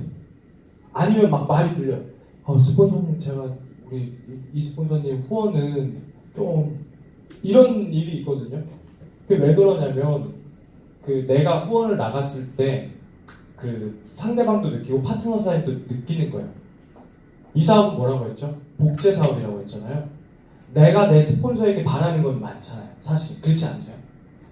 아니면 막 말이 들려요. 스폰서님 제가 우리 이 스폰서님 후원은 좀 이런 일이 있거든요. 그게 왜 그러냐면 내가 후원을 나갔을 때 그 상대방도 느끼고 파트너 사이도 느끼는 거예요. 이 사업은 뭐라고 했죠? 복제 사업이라고 했잖아요. 내가 내 스폰서에게 바라는 건 많잖아요. 사실 그렇지 않으세요?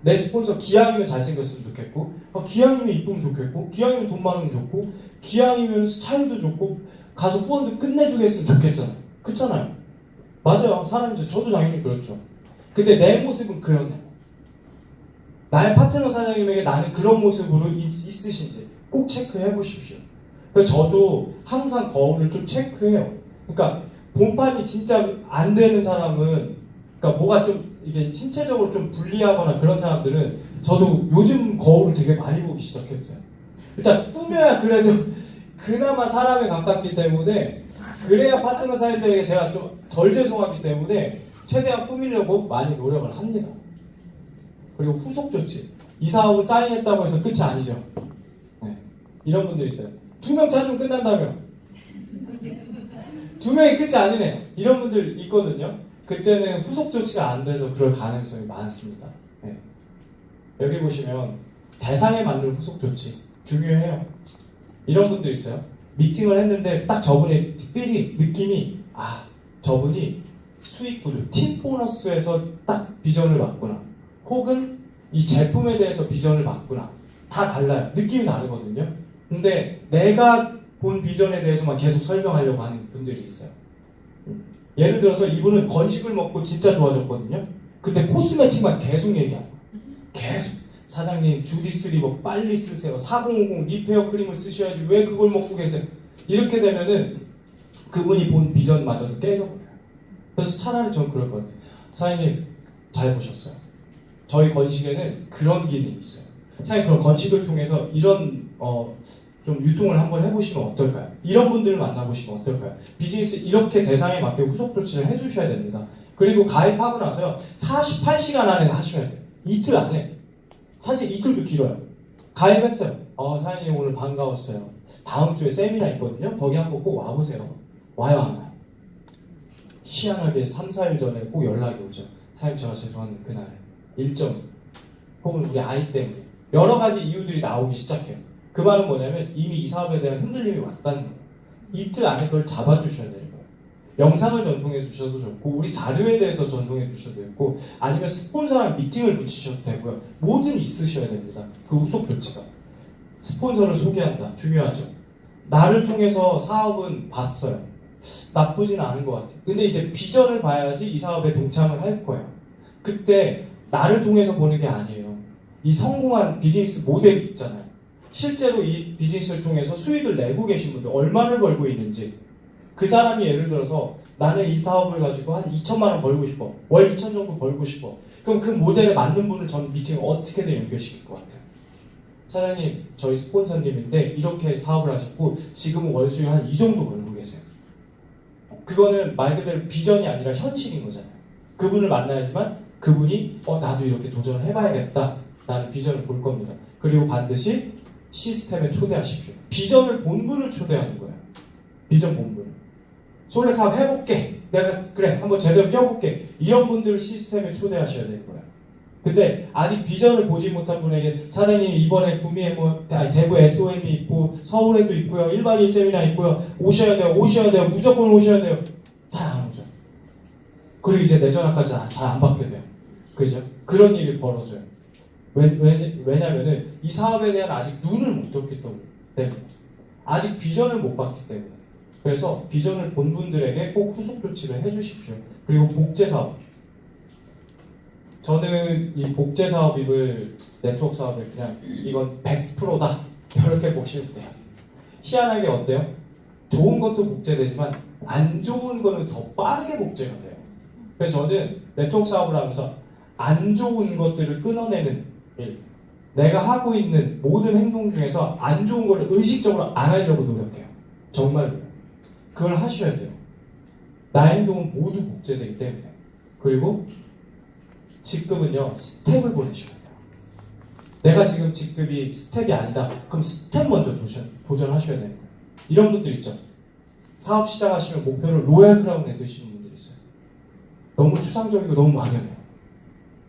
내 스폰서 기왕이면 잘생겼으면 좋겠고, 기왕이면 이쁘면 좋겠고, 기왕이면 돈 많으면 좋고, 기왕이면 스타일도 좋고, 가서 후원도 끝내주게 했으면 좋겠잖아요. 그렇잖아요. 맞아요. 사람이죠. 저도 당연히 그렇죠. 근데 내 모습은 그러냐? 나의 파트너 사장님에게 나는 그런 모습으로 있으신지 꼭 체크해 보십시오. 그래서 저도 항상 거울을 좀 체크해요. 그러니까 본판이 진짜 안 되는 사람은, 그러니까 뭐가 좀 이게 신체적으로 좀 불리하거나 그런 사람들은 저도 요즘 거울을 되게 많이 보기 시작했어요. 일단 꾸며야 그래도 그나마 사람에 가깝기 때문에, 그래야 파트너 사이들에게 제가 좀 덜 죄송하기 때문에 최대한 꾸미려고 많이 노력을 합니다. 그리고 후속 조치. 이 사업은 사인했다고 해서 끝이 아니죠. 네. 이런 분들이 있어요. 2명 찾으면 끝난다며. 2명이 끝이 아니네. 이런 분들 있거든요. 그때는 후속 조치가 안 돼서 그럴 가능성이 많습니다. 네. 여기 보시면 대상에 맞는 후속 조치 중요해요. 이런 분들 있어요. 미팅을 했는데 딱 저분의 필이 느낌이 저분이 수익 구조, 팀 보너스에서 딱 비전을 맞구나. 혹은 이 제품에 대해서 비전을 맞구나. 다 달라요. 느낌이 다르거든요. 근데 내가 본 비전에 대해서만 계속 설명하려고 하는 분들이 있어요. 예를 들어서 이분은 건식을 먹고 진짜 좋아졌거든요. 근데 코스메틱만 계속 얘기하고 계속 사장님 주디스 리버 빨리 쓰세요. 4050 리페어 크림을 쓰셔야지 왜 그걸 먹고 계세요? 이렇게 되면은 그분이 본 비전마저도 깨져버려요. 그래서 차라리 저는 그럴 것 같아요. 사장님 잘 보셨어요. 저희 건식에는 그런 기능이 있어요. 사장님 그럼 건식을 통해서 이런 좀 유통을 한번 해보시면 어떨까요? 이런 분들을 만나보시면 어떨까요? 비즈니스 이렇게 대상에 맞게 후속 조치를 해주셔야 됩니다. 그리고 가입하고 나서요 48시간 안에 하셔야 돼요. 이틀 안에. 사실 이틀도 길어요. 가입했어요. 사장님 오늘 반가웠어요. 다음 주에 세미나 있거든요. 거기 한번 꼭 와보세요. 와요 안 와요? 희한하게 3, 4일 전에 꼭 연락이 오죠. 사장님 제가 죄송한데 그날 일정 혹은 우리 아이 때문에 여러 가지 이유들이 나오기 시작해요. 그 말은 뭐냐면 이미 이 사업에 대한 흔들림이 왔다는 거예요. 이틀 안에 그걸 잡아주셔야 되는 거예요. 영상을 전송해 주셔도 좋고 우리 자료에 대해서 전송해 주셔도 되고 아니면 스폰서랑 미팅을 붙이셔도 되고요. 뭐든 있으셔야 됩니다. 그 후속 조치가. 스폰서를 소개한다. 중요하죠. 나를 통해서 사업은 봤어요. 나쁘진 않은 것 같아요. 근데 이제 비전을 봐야지 이 사업에 동참을 할 거예요. 그때 나를 통해서 보는 게 아니에요. 이 성공한 비즈니스 모델이 있잖아요. 실제로 이 비즈니스를 통해서 수익을 내고 계신 분들 얼마를 벌고 있는지 그 사람이 예를 들어서 나는 이 사업을 가지고 한 2천만 원 벌고 싶어. 월 2천 정도 벌고 싶어. 그럼 그 모델에 맞는 분을 전 미팅을 어떻게든 연결시킬 것 같아요. 사장님 저희 스폰서님인데 이렇게 사업을 하셨고 지금은 월 수익 한 이 정도 벌고 계세요. 그거는 말 그대로 비전이 아니라 현실인 거잖아요. 그분을 만나야지만 그분이 나도 이렇게 도전을 해봐야겠다 라는 비전을 볼 겁니다. 그리고 반드시 시스템에 초대하십시오. 비전을 본 분을 초대하는 거예요. 비전 본 분을. 솔렉 사업 해볼게. 내가 그래 한번 제대로 뛰어볼게. 이런 분들을 시스템에 초대하셔야 될 거예요. 근데 아직 비전을 보지 못한 분에게 사장님 이번에 대구 SOM이 있고 서울에도 있고요. 1박 2일 세미나 있고요. 오셔야 돼요. 무조건 오셔야 돼요. 잘 안 오죠. 그리고 이제 내 전화까지 잘 안 받게 돼요. 그죠? 그런 일이 벌어져요. 왜냐면은 이 사업에 대한 아직 눈을 못 떴기 때문에 아직 비전을 못 봤기 때문에 그래서 비전을 본 분들에게 꼭 후속 조치를 해주십시오. 그리고 복제 사업 저는 이 복제 사업을 네트워크 사업을 그냥 이건 100%다 이렇게 보시면 돼요. 희한하게 어때요? 좋은 것도 복제되지만 안 좋은 거는 더 빠르게 복제가 돼요. 그래서 저는 네트워크 사업을 하면서 안 좋은 것들을 끊어내는 일, 내가 하고 있는 모든 행동 중에서 안 좋은 걸 의식적으로 안 하려고 노력해요. 정말로. 그걸 하셔야 돼요. 나의 행동은 모두 복제되기 때문에. 그리고 직급은요, 스텝을 보내셔야 돼요. 내가 지금 직급이 스텝이 아니다. 그럼 스텝 먼저 도전하셔야 되는 거예요. 이런 분들 있죠. 사업 시작하시면 목표를 로얄 크라운에 두시는 분들이 있어요. 너무 추상적이고 너무 막연해요.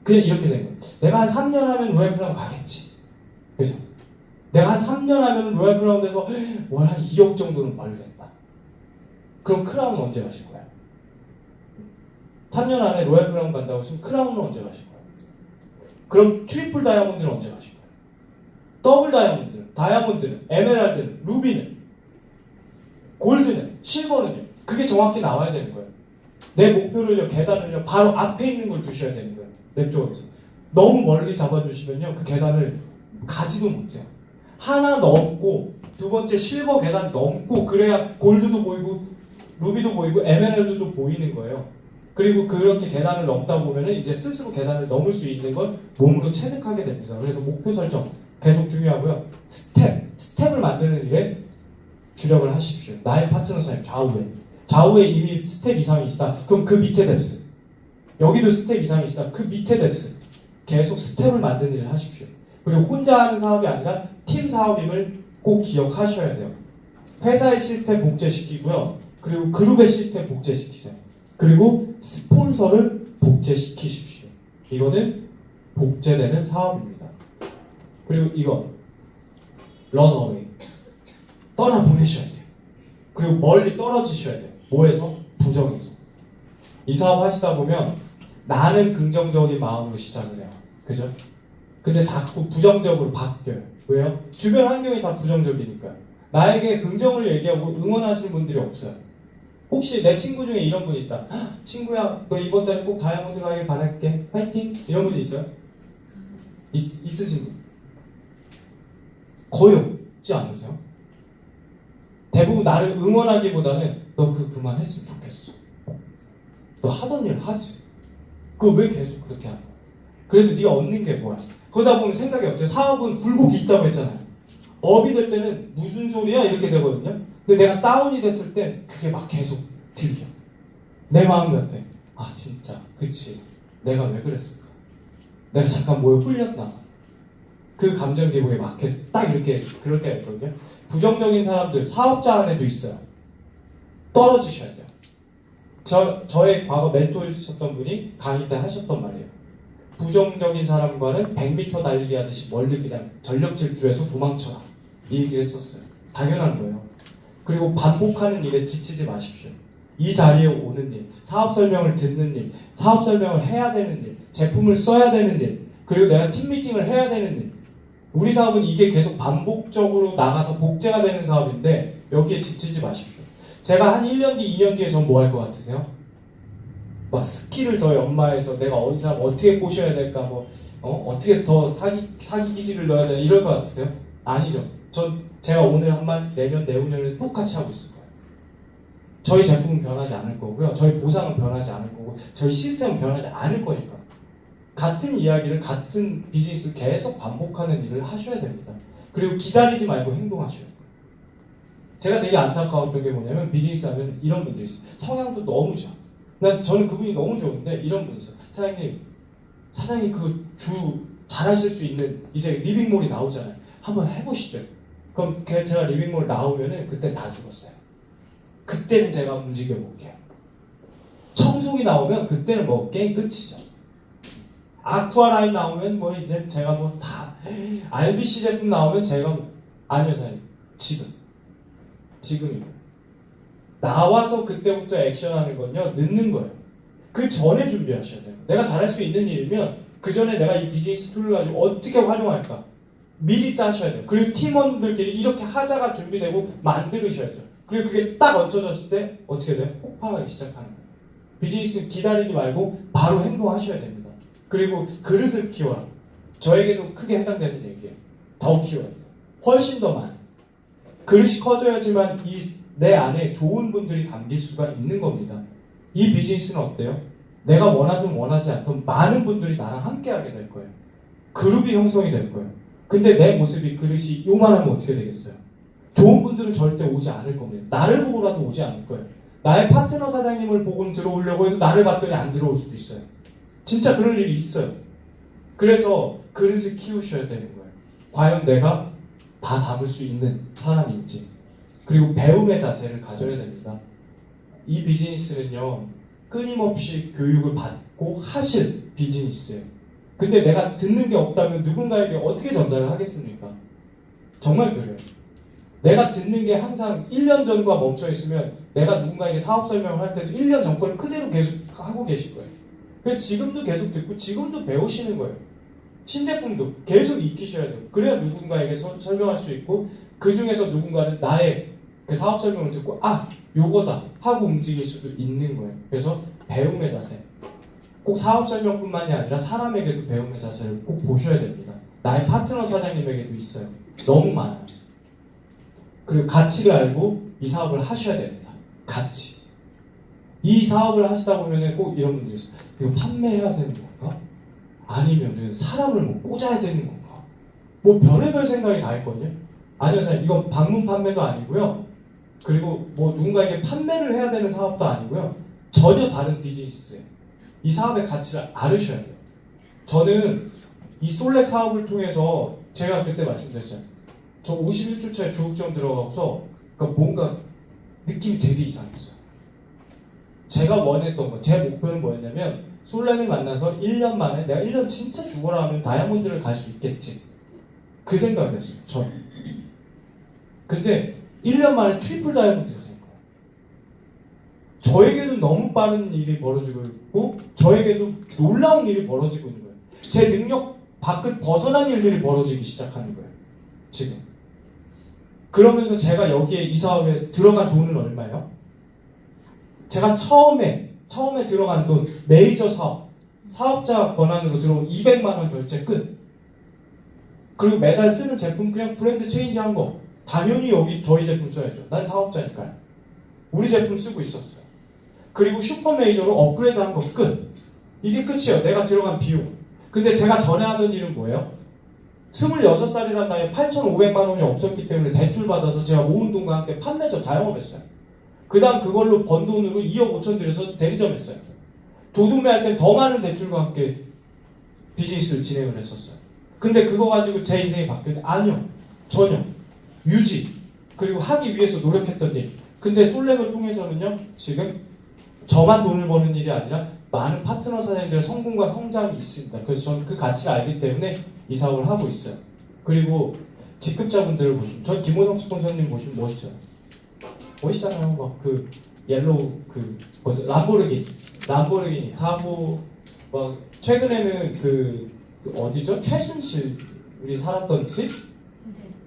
그냥 이렇게 된 거예요. 내가 한 3년 하면 로얄 크라운 가겠지. 그죠? 내가 한 3년 하면 로얄 크라운에서 월 한 2억 정도는 벌겠다. 그럼 크라운은 언제 가실 거야? 3년 안에 로얄 크라운 간다고 했으면 크라운은 언제 가실 거야? 그럼 트리플 다이아몬드는 언제 가실 거야? 더블 다이아몬드는, 에메랄드는, 루비는, 골드는, 실버는요. 그게 정확히 나와야 되는 거예요. 내 목표를요, 계단을요, 바로 앞에 있는 걸 두셔야 되는 거예요. 네트워크에서. 너무 멀리 잡아주시면요, 그 계단을 가지도 못해요. 하나 넘고, 두 번째 실버 계단 넘고, 그래야 골드도 보이고, 루비도 보이고, 에메랄드도 보이는 거예요. 그리고 그렇게 계단을 넘다 보면은 이제 스스로 계단을 넘을 수 있는 걸 몸으로 체득하게 됩니다. 그래서 목표 설정 계속 중요하고요. 스텝을 만드는 일에 주력을 하십시오. 나의 파트너 사님 좌우에 이미 스텝 이상이 있다. 그럼 그 밑에 뎁스. 여기도 스텝 이상이 있다. 그 밑에 뎁스. 계속 스텝을 만드는 일을 하십시오. 그리고 혼자 하는 사업이 아니라 팀 사업임을 꼭 기억하셔야 돼요. 회사의 시스템 복제시키고요. 그리고 그룹의 시스템 복제시키세요. 그리고 스폰서를 복제시키십시오. 이거는 복제되는 사업입니다. 그리고 이거 런어웨이 떠나보내셔야 돼요. 그리고 멀리 떨어지셔야 돼요. 뭐에서? 부정에서. 이 사업 하시다 보면 나는 긍정적인 마음으로 시작을 해요. 그죠? 근데 자꾸 부정적으로 바뀌어요. 왜요? 주변 환경이 다 부정적이니까요. 나에게 긍정을 얘기하고 응원하시는 분들이 없어요. 혹시 내 친구 중에 이런 분 있다. 친구야, 너 이번 달에 꼭 다이아몬드 가길 바랄게. 파이팅! 이런 분 있어요? 있으신 분? 거의 없지 않으세요? 대부분 나를 응원하기보다는 너 그만했으면 좋겠어. 너 하던 일 하지. 그거 왜 계속 그렇게 하는 거야? 그래서 네가 얻는 게 뭐야? 그러다 보면 생각이 없죠. 사업은 굴곡이 있다고 했잖아요. 업이 될 때는 무슨 소리야? 이렇게 되거든요. 근데 내가 다운이 됐을 때 그게 막 계속 들려. 내 마음 같아. 아 진짜 그치. 내가 왜 그랬을까? 내가 잠깐 뭐에 홀렸나? 그 감정 기복에 막혀서 딱 이렇게 그럴 때가 있거든요. 부정적인 사람들, 사업자 안에도 있어요. 떨어지셔야 돼요. 저의 과거 멘토 해주셨던 분이 강의 때 하셨던 말이에요. 부정적인 사람과는 100m 달리기 하듯이 멀리 그냥 전력 질주해서 도망쳐라. 이 얘기를 했었어요. 당연한 거예요. 그리고 반복하는 일에 지치지 마십시오. 이 자리에 오는 일, 사업 설명을 듣는 일, 사업 설명을 해야 되는 일, 제품을 써야 되는 일, 그리고 내가 팀 미팅을 해야 되는 일. 우리 사업은 이게 계속 반복적으로 나가서 복제가 되는 사업인데 여기에 지치지 마십시오. 제가 한 1년 뒤, 2년 뒤에 전 뭐 할 것 같으세요? 막 스킬을 더 연마해서 내가 어디 사람 어떻게 꼬셔야 될까, 어떻게 더 사기 기질을 넣어야 되나 이럴 것 같으세요? 아니죠. 제가 오늘 한 말, 내년, 내후년을 똑같이 하고 있을 거예요. 저희 제품은 변하지 않을 거고요. 저희 보상은 변하지 않을 거고, 저희 시스템은 변하지 않을 거니까. 같은 이야기를, 같은 비즈니스를 계속 반복하는 일을 하셔야 됩니다. 그리고 기다리지 말고 행동하셔야 돼요. 제가 되게 안타까웠던 게 뭐냐면, 비즈니스 하면 이런 분들이 있어요. 성향도 너무 좋아. 저는 그분이 너무 좋은데, 이런 분이 있어요. 사장님 잘하실 수 있는, 이제 리빙몰이 나오잖아요. 한번 해보시죠. 그럼 제가 리빙몰 나오면은 그때 다 죽었어요. 그때는 제가 움직여 볼게요. 청소기 나오면 그때는 게임 끝이죠. 아쿠아라인 나오면 이제 제가 다 RBC 제품 나오면 제가 아니요 사장님 지금이에요. 나와서 그때부터 액션하는 건요 늦는 거예요. 그 전에 준비하셔야 돼요. 내가 잘할 수 있는 일이면 그 전에 내가 이 비즈니스 툴을 가지고 어떻게 활용할까 미리 짜셔야 돼요. 그리고 팀원들끼리 이렇게 하자가 준비되고 만들으셔야죠. 그리고 그게 딱 얹혀졌을 때 어떻게 돼요? 폭발하기 시작하는 거예요. 비즈니스 기다리지 말고 바로 행동하셔야 됩니다. 그리고 그릇을 키워라. 저에게도 크게 해당되는 얘기예요. 더 키워야 돼요. 훨씬 더 많아요. 그릇이 커져야지만 내 안에 좋은 분들이 담길 수가 있는 겁니다. 이 비즈니스는 어때요? 내가 원하든 원하지 않든 많은 분들이 나랑 함께 하게 될 거예요. 그룹이 형성이 될 거예요. 근데 내 모습이 그릇이 요만하면 어떻게 되겠어요? 좋은 분들은 절대 오지 않을 겁니다. 나를 보고라도 오지 않을 거예요. 나의 파트너 사장님을 보고는 들어오려고 해도 나를 봤더니 안 들어올 수도 있어요. 진짜 그럴 일이 있어요. 그래서 그릇을 키우셔야 되는 거예요. 과연 내가 다 담을 수 있는 사람인지. 그리고 배움의 자세를 가져야 됩니다. 이 비즈니스는요, 끊임없이 교육을 받고 하실 비즈니스예요. 근데 내가 듣는 게 없다면 누군가에게 어떻게 전달을 하겠습니까? 정말 그래요. 내가 듣는 게 항상 1년 전과 멈춰 있으면 내가 누군가에게 사업 설명을 할 때도 1년 전 걸 그대로 계속 하고 계실 거예요. 그래서 지금도 계속 듣고 지금도 배우시는 거예요. 신제품도 계속 익히셔야 돼요. 그래야 누군가에게 설명할 수 있고 그 중에서 누군가는 나의 그 사업 설명을 듣고 요거다 하고 움직일 수도 있는 거예요. 그래서 배움의 자세. 꼭 사업 설명뿐만이 아니라 사람에게도 배움의 자세를 꼭 보셔야 됩니다. 나의 파트너 사장님에게도 있어요. 너무 많아요. 그리고 가치를 알고 이 사업을 하셔야 됩니다. 가치. 이 사업을 하시다 보면 꼭 이런 분들이 있어요. 이거 판매해야 되는 건가? 아니면은 사람을 꽂아야 되는 건가? 별의별 생각이 다 있거든요. 아니요, 사장님, 이건 방문 판매도 아니고요. 그리고 누군가에게 판매를 해야 되는 사업도 아니고요. 전혀 다른 비즈니스예요. 이 사업의 가치를 알으셔야 돼요. 저는 이 솔렉 사업을 통해서 제가 그때 말씀드렸잖아요. 저 51주차에 주국점 들어가서 뭔가 느낌이 되게 이상했어요. 제가 원했던 거, 제 목표는 뭐였냐면 솔렉을 만나서 1년 만에 내가 1년 진짜 죽어라 하면 다이아몬드를 갈 수 있겠지. 그 생각이었어요. 저는. 근데 1년 만에 트리플 다이아몬드가 된 거예요. 저에게도 너무 빠른 일이 벌어지고 있고 저에게도 놀라운 일이 벌어지고 있는 거예요. 제 능력 밖을 벗어난 일들이 벌어지기 시작하는 거예요. 지금. 그러면서 제가 여기에 이 사업에 들어간 돈은 얼마예요? 제가 처음에 들어간 돈, 메이저 사업자 권한으로 들어온 200만 원 결제 끝. 그리고 매달 쓰는 제품 그냥 브랜드 체인지한 거. 당연히 여기 저희 제품 써야죠. 난 사업자니까요. 우리 제품 쓰고 있었어요. 그리고 슈퍼 메이저로 업그레이드한 거 끝. 이게 끝이에요. 내가 들어간 비용. 근데 제가 전에 하던 일은 뭐예요? 26살이란 나이에 8,500만 원이 없었기 때문에 대출 받아서 제가 모은 돈과 함께 판매점 자영업했어요. 그 다음 그걸로 번 돈으로 2억 5천 들여서 대리점 했어요. 도둑매 할 땐 더 많은 대출과 함께 비즈니스를 진행을 했었어요. 근데 그거 가지고 제 인생이 바뀌었는데 아니요. 전혀. 유지. 그리고 하기 위해서 노력했던 일. 근데 솔렉을 통해서는요. 지금 저만 돈을 버는 일이 아니라 많은 파트너 사장님들의 성공과 성장이 있습니다. 그래서 저는 그 가치를 알기 때문에 이 사업을 하고 있어요. 그리고 직급자분들을 보시면 전 김호성 스폰서님 보시면 멋있어요. 멋있잖아요. 막 그 옐로우 그 뭐죠? 람보르기니 타고 막 최근에는 그 어디죠? 최순실이 살았던 집?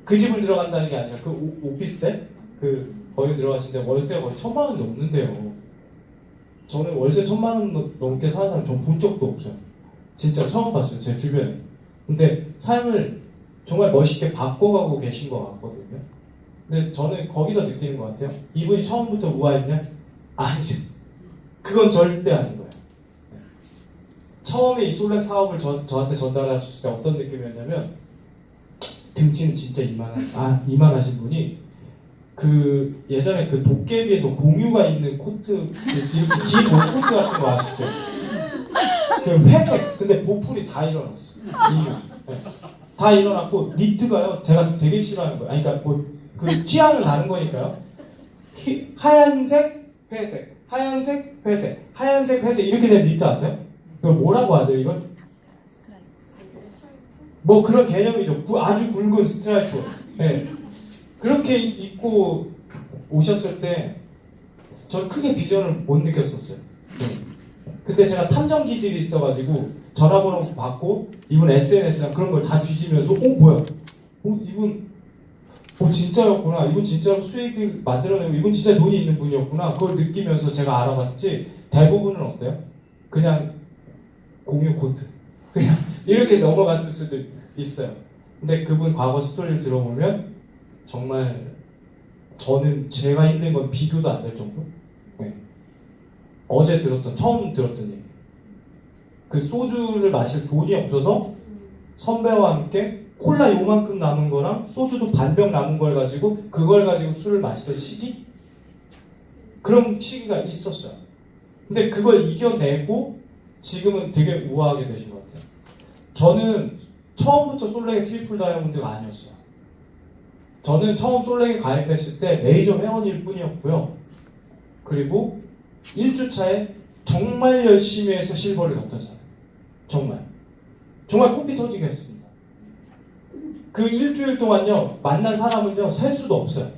그 집을 들어간다는 게 아니라 그 오피스텔? 그 거기 들어가시는데 월세가 거의 1,000만 원이 넘는데요. 저는 월세 1,000만 원 넘게 사는 사람 전 본 적도 없어요. 진짜 처음 봤어요. 제 주변에. 근데 삶을 정말 멋있게 바꿔가고 계신 것 같거든요. 근데 저는 거기서 느끼는 것 같아요. 이분이 처음부터 우아했냐? 아니죠. 그건 절대 아닌 거예요. 처음에 이 솔렉 사업을 저한테 전달하셨을 때 어떤 느낌이었냐면 등치는 진짜 이만하신 분이 그 예전에 그 도깨비에서 공유가 있는 코트 이렇게 긴 옷 코트 같은 거 아시죠? 그 회색 근데 보풀이 다 일어났어. 네. 다 일어났고 니트가요 제가 되게 싫어하는 거예요. 아니, 그러니까 뭐 그 취향은 다른 거니까요. 하얀색 회색 하얀색 회색 하얀색 회색 이렇게 된 니트 아세요? 이걸 뭐라고 하죠 이걸? 뭐 그런 개념이죠. 아주 굵은 스트라이프. 네. 그렇게 입고 오셨을 때 전 크게 비전을 못 느꼈었어요. 네. 근데 제가 탐정 기질이 있어가지고 전화번호 받고 이분 SNS랑 그런 걸 다 뒤지면서 뭐야? 이분 진짜였구나. 이분 진짜로 수익을 만들어내고 이분 진짜 돈이 있는 분이었구나. 그걸 느끼면서 제가 알아봤지 대부분은 어때요? 그냥 공유 코트 그냥 이렇게 넘어갔을 수도 있어요. 근데 그분 과거 스토리를 들어보면 정말 저는 제가 힘든 건 비교도 안 될 정도? 네. 어제 처음 들었던 얘기. 그 소주를 마실 돈이 없어서 선배와 함께 콜라 요만큼 남은 거랑 소주도 반병 남은 걸 가지고 그걸 가지고 술을 마시던 시기? 그런 시기가 있었어요. 근데 그걸 이겨내고 지금은 되게 우아하게 되신 것 같아요. 저는 처음부터 솔렉의 트리플 다이아몬드가 아니었어요. 저는 처음 솔렉에 가입했을 때 메이저 회원일 뿐이었고요. 그리고 1주차에 정말 열심히 해서 실버를 걷던 사람. 정말 코피 터지게 했습니다. 그 일주일 동안요 만난 사람은요 셀 수도 없어요.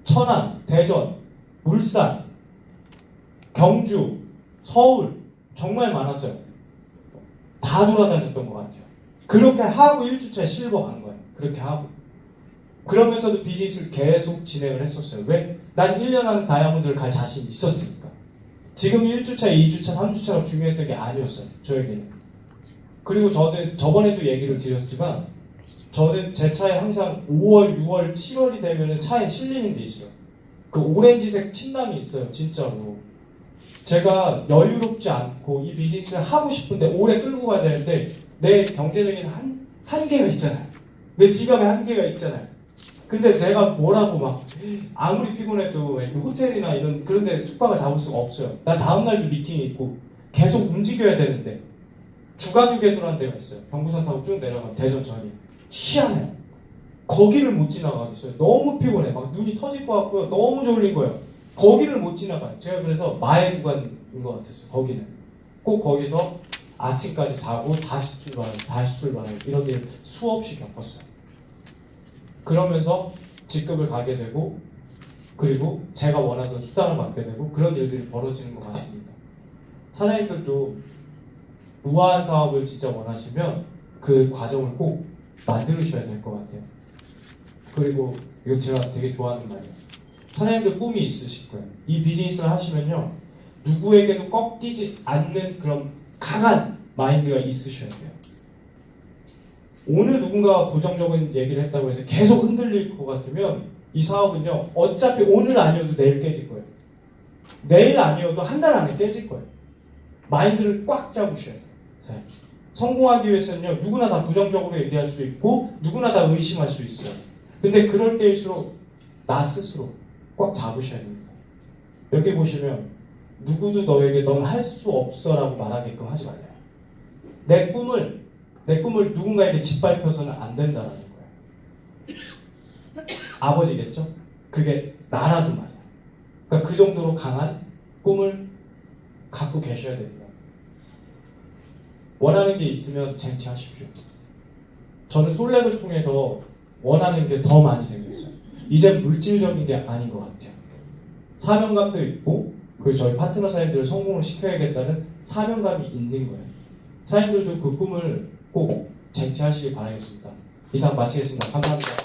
천안, 대전, 울산, 경주, 서울 정말 많았어요. 다 돌아다녔던 것 같아요. 그렇게 하고 1주차에 실버 간 거예요. 그렇게 하고 그러면서도 비즈니스를 계속 진행을 했었어요. 왜? 난 1년 하는 다이아몬드를 갈 자신이 있었으니까. 지금 1주차, 2주차, 3주차가 중요했던 게 아니었어요. 저에게는. 그리고 저는 저번에도 얘기를 드렸지만 저는 제 차에 항상 5월, 6월, 7월이 되면 차에 실리는 게 있어요. 그 오렌지색 침낭이 있어요. 진짜로. 제가 여유롭지 않고 이 비즈니스를 하고 싶은데 오래 끌고 가야 되는데 내 경제적인 한계가 있잖아요. 내 지갑에 한계가 있잖아요. 근데 내가 뭐라고 막 아무리 피곤해도 이렇게 호텔이나 이런 그런 데 숙박을 잡을 수가 없어요. 나 다음 날도 미팅이 있고 계속 움직여야 되는데 주간휴게소라는 데가 있어요. 경부선 타고 쭉 내려가면 대전 전이 희한해요. 거기를 못 지나가겠어요. 너무 피곤해. 막 눈이 터질 것 같고요. 너무 졸린 거예요. 거기를 못 지나가요. 제가 그래서 마의 구간인 것 같았어요. 거기는 꼭 거기서 아침까지 자고 다시 출발하고 이런 일을 수없이 겪었어요. 그러면서 직급을 가게 되고 그리고 제가 원하던 수당을 받게 되고 그런 일들이 벌어지는 것 같습니다. 사장님들도 우아한 사업을 진짜 원하시면 그 과정을 꼭 만들으셔야 될 것 같아요. 그리고 이거 제가 되게 좋아하는 말이에요. 사장님들 꿈이 있으실 거예요. 이 비즈니스를 하시면요 누구에게도 꺾이지 않는 그런 강한 마인드가 있으셔야 돼요. 오늘 누군가가 부정적인 얘기를 했다고 해서 계속 흔들릴 것 같으면 이 사업은요, 어차피 오늘 아니어도 내일 깨질 거예요. 내일 아니어도 한 달 안에 깨질 거예요. 마인드를 꽉 잡으셔야 돼요. 자, 성공하기 위해서는요, 누구나 다 부정적으로 얘기할 수 있고 누구나 다 의심할 수 있어요. 근데 그럴 때일수록 나 스스로 꽉 잡으셔야 됩니다. 여기 보시면 누구도 너에게 넌 할 수 없어 라고 말하게끔 하지 말아요. 내 꿈을 누군가에게 짓밟혀서는 안 된다라는 거예요. 아버지겠죠? 그게 나라도 말이야. 그러니까 그 정도로 강한 꿈을 갖고 계셔야 됩니다. 원하는 게 있으면 쟁취하십시오. 저는 솔랩을 통해서 원하는 게 더 많이 생겼어요. 이제 물질적인 게 아닌 것 같아요. 사명감도 있고, 그리고 저희 파트너 사님들을 성공을 시켜야겠다는 사명감이 있는 거예요. 사님들도 그 꿈을 꼭 쟁취하시길 바라겠습니다. 이상 마치겠습니다. 감사합니다.